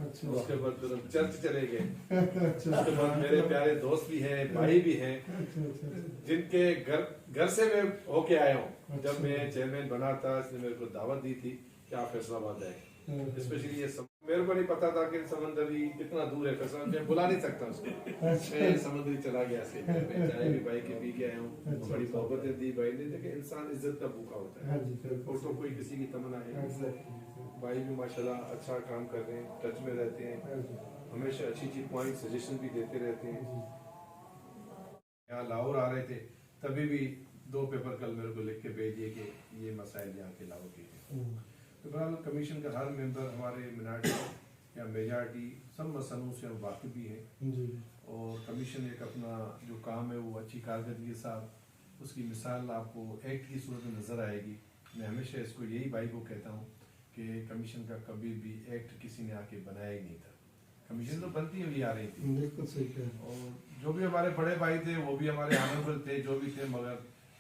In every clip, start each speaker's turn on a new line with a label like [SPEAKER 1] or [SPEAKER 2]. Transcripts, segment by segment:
[SPEAKER 1] اس کے بعد پھر ہم چرچ چلے گئے، اس کے بعد میرے پیارے دوست بھی ہیں، بھائی بھی ہیں، جن کے گھر سے میں ہو کے آیا ہوں. جب میں چیئرمین بنا تھا اس نے میرے کو دعوت دی تھی کہ آپ فیصل آباد آئے. اسپیشلی یہ میرے کو نہیں پتا تھا کہ سمندری کتنا دور ہے فیصل، میں بلا نہیں سکتا اس کو. میں سمندری چلا گیا سے میں چائے بھی بھائی کے پی کے آیا ہوں. بڑی محبتیں دی بھائی نے کہ انسان عزت کا بھوکا ہوتا ہے، اور تو کوئی کسی کی تمنا ہے. بھائی بھی ماشاءاللہ اچھا کام کر رہے ہیں، ٹچ میں رہتے ہیں، ہمیشہ اچھی اچھی پوائنٹ سجیشن بھی دیتے رہتے ہیں. یہاں لاہور آ رہے تھے تبھی بھی 2 پیپر کل میرے کو لکھ کے بھیج دیے کہ یہ مسائل یہاں کے لاہور کے ہیں. تو بہرحال کمیشن کا ہر ممبر ہمارے منارٹی یا میجارٹی سب مسئلوں سے ہم واقف بھی ہیں، اور کمیشن ایک اپنا جو کام ہے وہ اچھی کارکردگی کے ساتھ اس کی مثال آپ کو ایکٹ کی صورت میں نظر آئے گی. میں ہمیشہ اس کو یہی بھائی کو کہتا ہوں کہ کمیشن کا کبھی بھی ایکٹ کسی نے آ کے بنایا ہی نہیں تھا. کمیشن تو بنتی ہوئی آ رہی تھی،
[SPEAKER 2] بالکل صحیح.
[SPEAKER 1] اور جو بھی ہمارے بڑے بھائی تھے وہ بھی ہمارے آنریبل تھے جو بھی تھے، مگر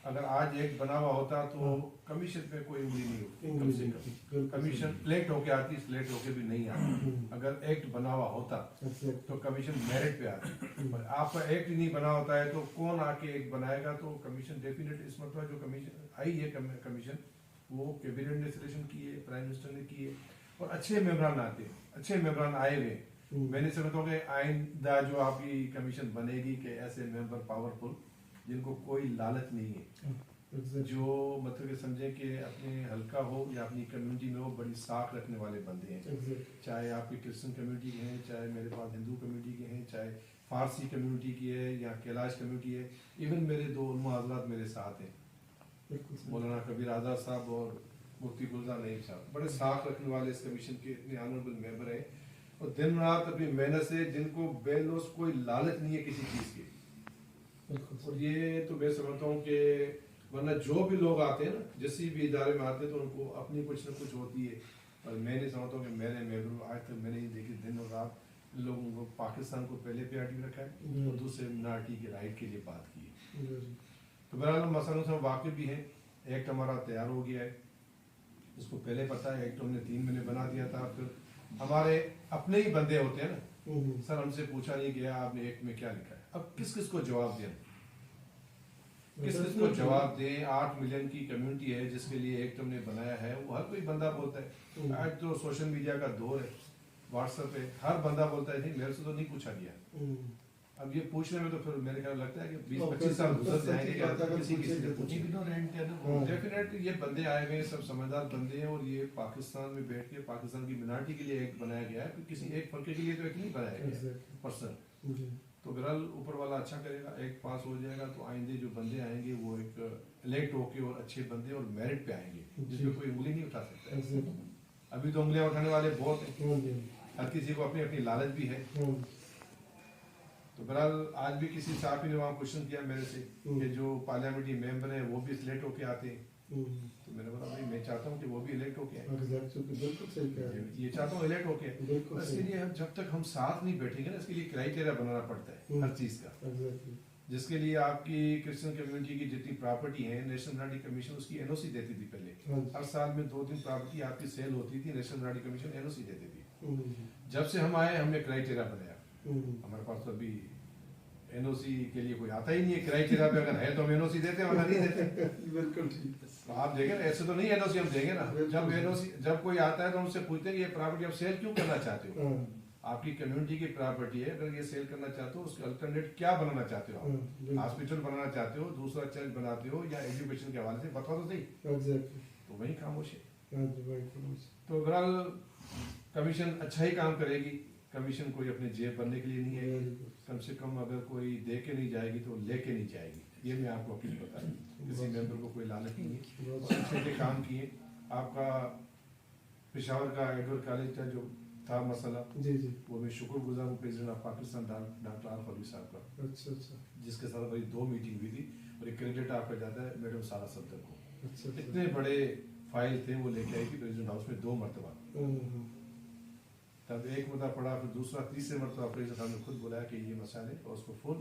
[SPEAKER 1] اگر آج ایک بنا ہوا ہوتا تو کمیشن پہ کوئی انگلی نہیں ہوتی. کم سے کم کمیشن سلیکٹ ہو کے آتی، سلیکٹ ہو کے بھی نہیں آتی. اگر ایکٹ بنا ہوا ہوتا تو کمیشن میرٹ پہ آتی. آپ کا ایکٹ نہیں بنا ہوتا ہے تو کون آ کے ایک بنائے گا؟ تو کمیشن ڈیفینیٹ اس مرتبہ جو کمیشن آئی ہے کمیشن وہ کیبنٹ نے سلیکشن کی ہے، پرائم منسٹر نے کی ہے، اور اچھے ممبران آتے ہیں، اچھے ممبران آئے ہوئے. میں نے سمجھتا ہوں کہ آئندہ جو آپ کی کمیشن بنے گی کہ ایسے ممبر پاورفل جن کو کوئی لالچ نہیں ہے، جو مطلب کہ سمجھے کہ اپنے حلقہ ہو یا اپنی کمیونٹی میں ہو بڑی ساکھ رکھنے والے بندے ہیں. چاہے آپ کی کرسچن کمیونٹی کے ہیں، چاہے میرے پاس ہندو کمیونٹی کے ہیں، چاہے فارسی کمیونٹی کی ہے یا کیلاش کمیونٹی ہے. ایون میرے 2 علماء حضرات میرے ساتھ ہیں، مولانا کبیر آزاد صاحب اور مفتی گلزار نعیم صاحب، بڑے ساکھ رکھنے والے اس کمیشن کے اتنے آنریبل ممبر ہیں، اور دن رات اپنی محنت سے جن کو بے لوث کوئی لالچ نہیں ہے کسی چیز کی. اور یہ تو میں سمجھتا ہوں کہ ورنہ جو بھی لوگ آتے ہیں نا جسی بھی ادارے میں آتے ہیں تو ان کو اپنی کچھ نہ کچھ ہوتی ہے. اور میں نہیں سمجھتا ہوں کہ میرے ممبر آج تک میں نے دیکھی دن اور رات لوگوں کو پاکستان کو پہلے پریارٹی میں رکھا ہے اور دوسرے منارٹی کے رائٹ کے لیے بات کی ہے. تو بہرحال مسئلوں سے ہم واقف بھی ہیں. ایکٹ ہمارا تیار ہو گیا ہے، اس کو پہلے پتہ ہے. ایکٹ ہم نے 3 مہینے بنا دیا تھا. پھر ہمارے اپنے ہی بندے ہوتے ہیں نا سر، ہم سے پوچھا نہیں گیا آپ نے ایکٹ میں کیا لکھا ہے. اب کس کس کو جواب دیں، کس کس کو جواب دیں؟ 8 ملین کی کمیونٹی ہے جس کے لیے ایکٹ ہم نے بنایا ہے، وہ ہر کوئی بندہ بولتا ہے. آج تو سوشل میڈیا کا دور ہے، واٹس ایپ پہ ہر بندہ بولتا ہے نہیں میرے سے تو نہیں پوچھا گیا. اب یہ پوچھنے میں تو پھر میرے خیال لگتا ہے کہ 20-25 سال گزر جائیں گے کہ کسی نے پوچھیں. ڈیفینیٹ یہ بندے آئے ہوئے ہیں، سب سمجھدار بندے ہیں، اور یہ پاکستان میں بیٹھ کے پاکستان کی منارٹی کے لیے ایک بنایا گیا ہے، کسی ایک فرقے کے لیے تو ایک نہیں بنایا گیا پرسن. تو بہرحال اوپر والا اچھا کرے گا، ایک پاس ہو جائے گا تو آئندے جو بندے آئیں گے وہ ایک الیکٹ ہو کے اور اچھے بندے اور میرٹ پہ آئیں گے جس پہ کوئی انگلی نہیں اٹھا سکتا. ابھی تو انگلیاں اٹھانے والے بہت ہیں، ہر کسی کو اپنی اپنی لالچ بھی ہے. تو بہرحال آج بھی کسی صحافی نے وہاں کوشچن کیا میرے سے کہ جو پارلیمنٹری ممبر ہیں وہ بھی سلیکٹ ہو کے آتے ہیں. تو میں نے بولا بھائی میں چاہتا ہوں کہ وہ بھی الیکٹ ہو کے آئیں، یہ چاہتا ہوں الیکٹ ہو کے. اس کے لیے جب تک ہم ساتھ نہیں بیٹھیں گے نا، اس کے لیے کرائٹیریا بنانا پڑتا ہے ہر چیز کا، جس کے لیے آپ کی کرسچن کمیونٹی کی جتنی پراپرٹی ہے نیشنل منارٹی کمیشن اس کی این او سی دیتی تھی. پہلے ہر سال میں 2 دن پراپرٹی آپ کی سیل ہوتی تھی، نیشنل منارٹی کمیشن این او سی دیتی تھی. جب سے ہم آئے ہم نے کرائٹیریا بنایا. ہمارے پاس تو ابھی این او سی کے لیے کوئی آتا ہی نہیں ہے. کرائٹیریا پہ اگر ہے تو ہم این او سی دیتے ہیں ورنہ نہیں دیتے.
[SPEAKER 2] بالکل ٹھیک.
[SPEAKER 1] آپ دیکھیں نا، ایسے تو نہیں این او سی ہم دیں گے نا. جب این او سی جب کوئی آتا ہے تو ہم سے پوچھتے ہیں کہ یہ پراپرٹی آپ سیل کیوں کرنا چاہتے ہو؟ آپ کی کمیونٹی کی پراپرٹی ہے، اگر یہ سیل کرنا چاہتے ہو اس کے الٹرنیٹ کیا بنانا چاہتے ہو؟ ہاسپٹل بنانا چاہتے ہو، دوسرا چرچ بناتے ہو، یا ایجوکیشن کے حوالے سے بتاؤ تو صحیح. تو وہی خاموش ہے. تو بہرحال کمیشن اچھا ہی کام کرے گی. کمیشن کوئی اپنے جیب بننے کے لیے نہیں ہے. کم سے کم اگر کوئی دے کے نہیں جائے گی تو لے کے نہیں جائے گی. یہ میں آپ کو اپیل بتا دوں. کسی ممبر کو کوئی لالچ نہیں ہے. اچھے سے کام کیے. آپ کا پشاور کا ایڈورڈ کالج کا جو تھا مسئلہ وہ میں شکر گزار ہوں president of Pakistan doctor Arif Alvi صاحب کا، جس کے ساتھ میری 2 میٹنگ ہوئی تھی. اور ایک کینڈیڈیٹ آپ کا جاتا ہے میڈم سارا صدر کو. اتنے بڑے فائل تھے وہ لے کے آئی تھی پریزیڈنٹ ہاؤس میں 2 مرتبہ. تب ایک مدعا پڑا، پھر دوسرا، تیسرے مرتبہ پریزیڈنٹ صاحب نے خود بلایا کہ یہ مسئلہ ہے، اور اس کو فون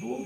[SPEAKER 3] 2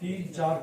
[SPEAKER 3] 3-4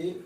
[SPEAKER 2] 1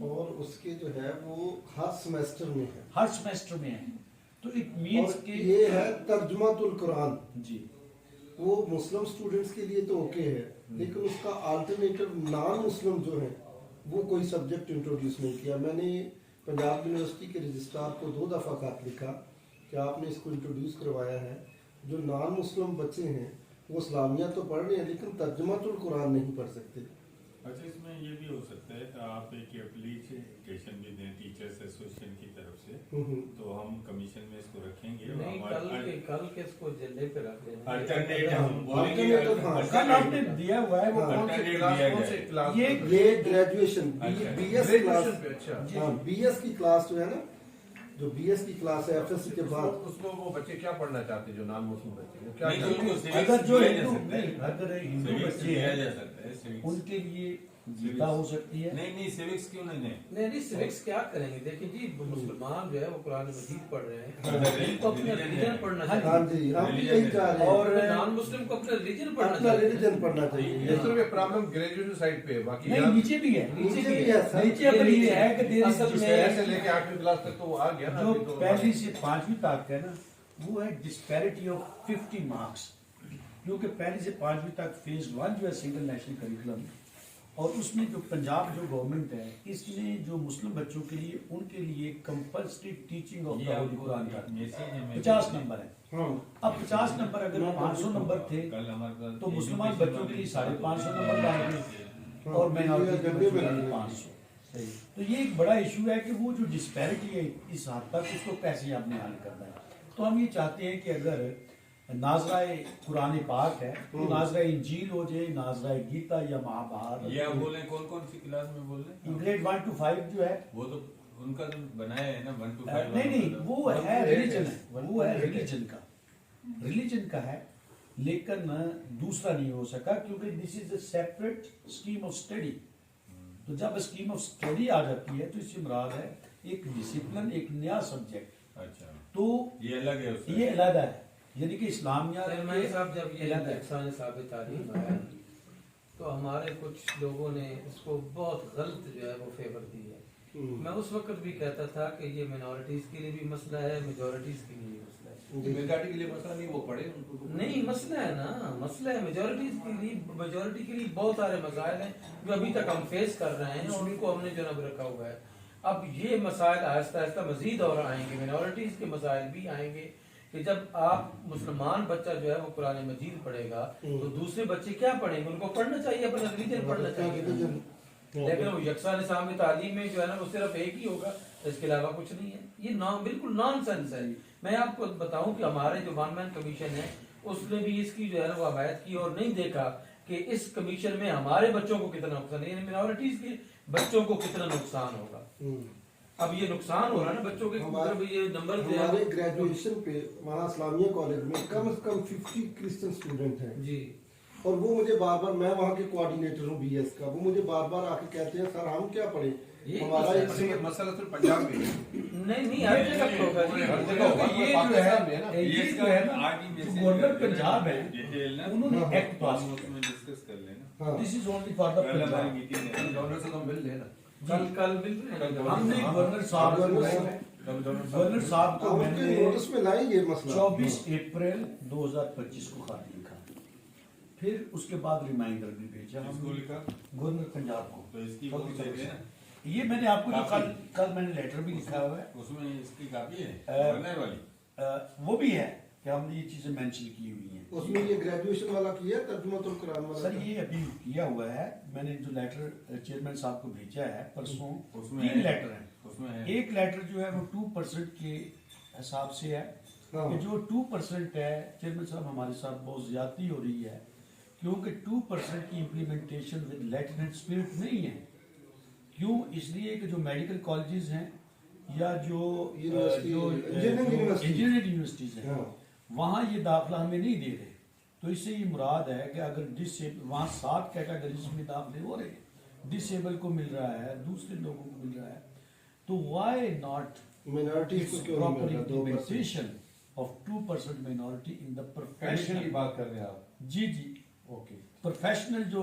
[SPEAKER 2] اور اس کے جو ہے وہ ہر سمیسٹر میں ہے
[SPEAKER 3] ہر سیمسٹر میں ہے. تو اٹ مینس
[SPEAKER 2] اور
[SPEAKER 3] کہ
[SPEAKER 2] یہ ہے ترجمہ القرآن.
[SPEAKER 3] جی
[SPEAKER 2] وہ مسلم سٹوڈنٹس کے لیے تو اوکے ہے لیکن اس کا آلٹرنیٹو نان مسلم جو ہیں وہ کوئی سبجیکٹ انٹروڈیوس نہیں کیا. میں نے پنجاب یونیورسٹی کے رجسٹرار کو 2 دفعہ خط لکھا کہ آپ نے اس کو انٹروڈیوس کروایا ہے. جو نان مسلم بچے ہیں وہ اسلامیہ تو پڑھ رہے ہیں لیکن ترجمہ القرآن نہیں پڑھ سکتے.
[SPEAKER 4] اچھا اس میں یہ بھی ہو سکتا ہے کہ آپ ایک اپلیکیشن بھی دیں ٹیچرس ایسوسیشن کی طرف سے تو ہم کمیشن میں اس کو رکھیں گے.
[SPEAKER 5] نہیں کل کے اس کو جلدے پہ رکھ دیں.
[SPEAKER 4] الٹرنیٹ ہم بولیں گے
[SPEAKER 3] کل آپ نے دیا ہوا ہے وہ
[SPEAKER 1] کون سی کلاس
[SPEAKER 2] یہ گریجویشن بی ایس کلاس.
[SPEAKER 1] اچھا
[SPEAKER 2] ہاں بی ایس کی کلاس جو ہے نا جو بی ایس کی کلاس ہے ایف ایس سی کے بعد
[SPEAKER 1] اس کو وہ بچے کیا پڑھنا چاہتے ہیں جو نان مسلم بچے وہ کیا
[SPEAKER 4] نہیں،
[SPEAKER 1] چاہتے ہیں؟
[SPEAKER 4] ان کو
[SPEAKER 3] اگر جو
[SPEAKER 4] civics
[SPEAKER 3] ہندو
[SPEAKER 4] دیا جا سکتا ہے.
[SPEAKER 3] نہیں اگر ہندو
[SPEAKER 4] civics
[SPEAKER 3] بچے
[SPEAKER 4] دیا
[SPEAKER 3] ہیں
[SPEAKER 4] جا سکتا ہے civics.
[SPEAKER 3] ان کے لیے گیتا ہو سکتی ہے.
[SPEAKER 4] نہیں سیوکس کیوں نہیں دیں؟
[SPEAKER 5] نہیں سیوکس کیا کریں گے. دیکھیں جی مسلمان جو ہے وہ قرآن مجید پڑھ رہے ہیں
[SPEAKER 4] ہاں،
[SPEAKER 5] ان کو اپنا ریلیجن پڑھنا
[SPEAKER 2] ہاں
[SPEAKER 5] چاہیے
[SPEAKER 2] جی ہم بھی یہی چاہ رہے ہیں
[SPEAKER 3] اور
[SPEAKER 5] نان مسلم کو اپنا ریلیجن پڑھنا
[SPEAKER 2] اپنا
[SPEAKER 5] چاہیے.
[SPEAKER 2] ریلیجن پڑھنا چاہیے.
[SPEAKER 1] اس طرح یہ پرابلم گریجویشن سائڈ پہ ہے باقی
[SPEAKER 3] نہیں نیچے بھی ہے.
[SPEAKER 2] نیچے بھی ہے سر.
[SPEAKER 3] نیچے اگر یہ ہے کہ دیر
[SPEAKER 5] اصل
[SPEAKER 3] is
[SPEAKER 5] میں
[SPEAKER 1] سے لے کے 8ویں کلاس تک تو وہ آ گیا نا
[SPEAKER 3] جو
[SPEAKER 1] ابھی تو
[SPEAKER 3] پہلی سے 5ویں تک ہے نا وہ ہے ڈسپیرٹی آف 50 مارکس. کیونکہ پہلی سے 5ویں تک فیز 1 جو ہے سنگل نیشنل کریکولم اور اس میں جو پنجاب جو گورنمنٹ ہے اس نے جو مسلم بچوں کے لیے ان کے لیے compulsory teaching of the holy Quran کا 50 نمبر ہے.
[SPEAKER 2] ہاں
[SPEAKER 3] اب 50 نمبر اگر 500 نمبر تھے تو مسلمان بچوں کے لیے 550 نمبر لائے گئے اور مینارٹی کے بچوں کے لیے 500. تو یہ ایک بڑا ایشو ہے کہ وہ جو ڈسپیرٹی ہے اس حد تک اس کو کیسے آپ نے حل کرنا ہے. تو ہم یہ چاہتے ہیں کہ اگر ناظرہ قرآن پاک ہے تو ناظرہ انجیل ہو جائے ناظرہ گیتا یا مہابھارت.
[SPEAKER 4] یہ آپ بولیں کون سی کلاس میں بول رہے ہیں؟
[SPEAKER 3] گریڈ 1 to 5 جو ہے
[SPEAKER 4] وہ تو ان کا جو بنایا ہے نا 1 to 5.
[SPEAKER 3] نہیں وہ ہے ریلیجن ہے وہ ہے ریلیجن کا ہے لیکن دوسرا نہیں ہو سکا کیونکہ this is a separate scheme of study. تو جب اسکیم آف اسٹڈی آ جاتی ہے تو اس سے مراد ہے ایک ڈسپلن ایک نیا سبجیکٹ.
[SPEAKER 4] اچھا
[SPEAKER 3] تو
[SPEAKER 4] یہ الگ ہے اس سے.
[SPEAKER 3] یہ علیحدہ ہے یعنی کہ اسلامیہ
[SPEAKER 5] سلمان صاحب جب یہ یکساں ثابت تعلیم آیا تو ہمارے کچھ لوگوں نے اس کو بہت غلط جو ہے وہ فیور دی ہے. میں اس وقت بھی کہتا تھا کہ یہ مینورٹیز کے لیے بھی مسئلہ ہے میجورٹیز کے لیے بھی مسئلہ ہے.
[SPEAKER 1] میجارٹی کے لیے مسئلہ نہیں وہ پڑھے
[SPEAKER 5] نہیں مسئلہ ہے نا مسئلہ ہے میجورٹیز کے لیے. میجورٹی کے لیے بہت سارے مسائل ہیں جو ابھی تک ہم فیس کر رہے ہیں اور ان کو ہم نے جنب رکھا ہوا ہے. اب یہ مسائل آہستہ آہستہ مزید اور آئیں گے. مینورٹیز کے مسائل بھی آئیں گے کہ جب آپ مسلمان بچہ جو ہے وہ قرآن مجید پڑھے گا تو دوسرے بچے کیا پڑھیں گے. ان کو پڑھنا چاہیے اپنا ریلیجن پڑھنا چاہیے لیکن وہ یکساں نظام تعلیم میں جو ہے نا وہ صرف ایک ہی ہوگا اس کے علاوہ کچھ نہیں ہے. یہ بالکل نان سینس ہے. میں آپ کو بتاؤں کہ ہمارے جو ون مین کمیشن ہے اس نے بھی اس کی جو ہے نا وہ حمایت کی اور نہیں دیکھا کہ اس کمیشن میں ہمارے بچوں کو کتنا نقصان ہے یعنی مینورٹیز کے بچوں کو کتنا نقصان ہوگا. اب یہ نقصان ہو رہا ہے نا بچوں کے یہ نمبر
[SPEAKER 2] ہمارے گریجویشن پہ وہاں اسلامیہ کالج میں کم از کم 50 کرسچن اسٹوڈنٹ ہیں
[SPEAKER 5] جی.
[SPEAKER 2] اور وہ مجھے بار بار میں وہاں کے کوآرڈینیٹر ہوں بی ایس کا وہ مجھے بار بار آ کے کہتے ہیں سر ہم کیا پڑھیں ہمارا
[SPEAKER 1] یہ مسئلہ صرف پنجاب میں
[SPEAKER 5] نہیں ہر جگہ پہ ہوگا جی.
[SPEAKER 1] ہر جگہ ہوگا.
[SPEAKER 3] یہ جو ہے نا گورنر پنجاب ہے انہوں نے ایکٹ پاس
[SPEAKER 4] ڈسکس کر لینا.
[SPEAKER 3] دس از اونلی فار دا
[SPEAKER 4] کل ہماری
[SPEAKER 3] پنجاب.
[SPEAKER 4] میٹنگ ہے
[SPEAKER 1] گورنر سے تو مل لینا.
[SPEAKER 5] کل بالکل
[SPEAKER 3] ہم نے گورنر صاحب کو میں نے
[SPEAKER 2] نوٹس میں لائیں یہ مسئلہ
[SPEAKER 3] 24 اپریل 2025 کو خط لکھا. پھر اس کے بعد ریمائنڈر بھی بھیجا
[SPEAKER 4] اس کو لکھا
[SPEAKER 3] گورنر پنجاب کو.
[SPEAKER 4] تو اس کی وہ دیکھیں نا
[SPEAKER 3] یہ میں نے آپ کو جو کل میں نے لیٹر بھی لکھا ہوا ہے
[SPEAKER 4] اس میں اس کی کاپی ہے گورنر والی
[SPEAKER 3] وہ بھی ہے کہ ہم نے یہ چیزیں مینشن کی ہوئی ہیں.
[SPEAKER 2] اس میں یہ گریجویشن والا کیا ہے ترجمہ القرآن والا.
[SPEAKER 3] سر یہ ابھی کیا ہوا ہے میں نے جو لیٹر چیئرمین صاحب کو بھیجا ہے پرسوں
[SPEAKER 4] اس میں
[SPEAKER 3] 3 لیٹر ہیں.
[SPEAKER 4] اس میں ہے
[SPEAKER 3] ایک لیٹر جو ہے وہ 2% کے حساب سے ہے کہ جو 2% ہے چیئرمین صاحب ہمارے ساتھ بہت زیادتی ہو رہی ہے کیونکہ 2% کی implementation with letter and spirit نہیں ہے. کیوں؟ اس لیے کہ جو میڈیکل کالجز ہیں یا جو انجینئرنگ یونیورسٹیز ہیں وہاں یہ داخلہ ہمیں نہیں دے رہے. تو اس سے یہ مراد ہے کہ اگر وہاں 7 کیٹیگریز میں داخلے ہو رہے ہیں ڈسیبل کو مل رہا ہے دوسرے لوگوں کو مل رہا ہے تو وائی ناٹ
[SPEAKER 2] مینارٹیز کو کیوں نہیں مل رہا 2%
[SPEAKER 3] of 2% minority in the
[SPEAKER 1] admission
[SPEAKER 3] professional
[SPEAKER 1] کی بات کر رہے ہیں آپ.
[SPEAKER 3] جی
[SPEAKER 1] اوکے
[SPEAKER 3] پروفیشنل جو